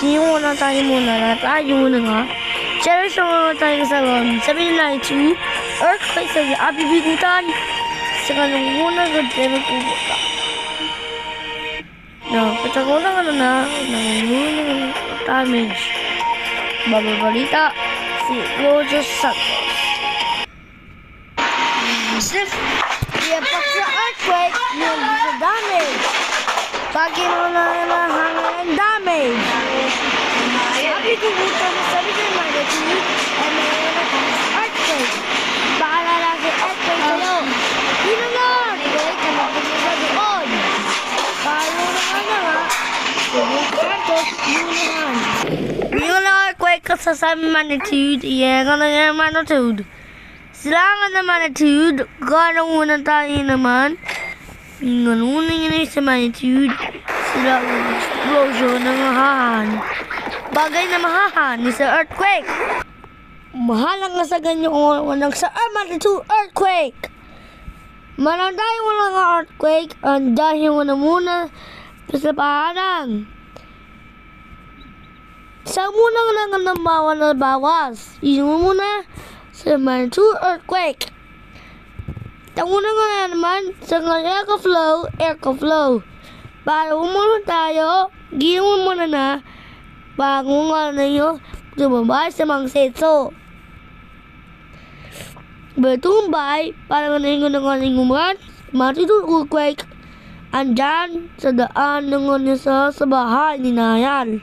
Sinimulan tayo muna na tayo na nga. Siyempre sa mga tayo sa 792 earthquake sa abibigutan sa kanong muna gagawin ko buta. No, patagulang na nangungulang damage. Balita si Roger Santos. Dia paksa earthquake yung sa damage. Pagin mo na hanggang damage. Sabi ko buta na sabi ko magnitude ay mayroon akong earthquake. Bahala lang si earthquake sa'yo. Yun na! Wait, kanapin mo sa doon. Paano naman nga? Sige, Santos, yun naman. Yun na earthquake ka sa magnitude. Iyan ka na yung magnitude. Silangan na magnitude. Gano'ng unang tayo naman. Nganunan yun sa magnitude. Sila ang explosion ng mahahan. Bagay na mahahan ni sa earthquake. Mahalang nga sa ganyan kung sa magnitude earthquake. Manang tayo wala nga earthquake. Ang dahil mo na muna sa paharang. Sa muna nga ng bawal na bawas. Yun mo muna sa magnitude earthquake. Tanguna nga naman sa air flow. Para umunod tayo, ginawa mo na bago nga na yun, tumabay sa mga setso. Bertumbay, para nga na yung uman, magnitude earthquake, andyan sa daan ng sa bahay ni Nayan.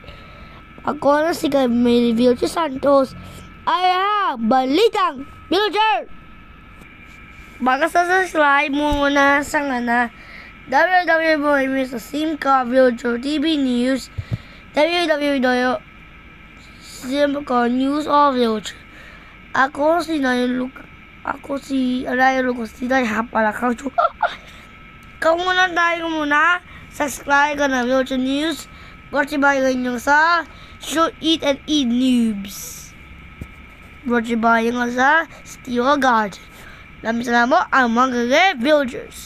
Ako na si May Vilche Santos, ay balitang villager! Baka sa slide mo muna sa ngana www sa Simca Villager TV News www Simca News of Villager. Ako si Arayo Lucas Tinay Hapalakaw. Kung muna tayo muna subscribe ka na Villager News. Brought to you by yung sa Shoot Eat and Eat Noobs. Brought to you by yung sa Steel Garden. Salamat ang mga villagers.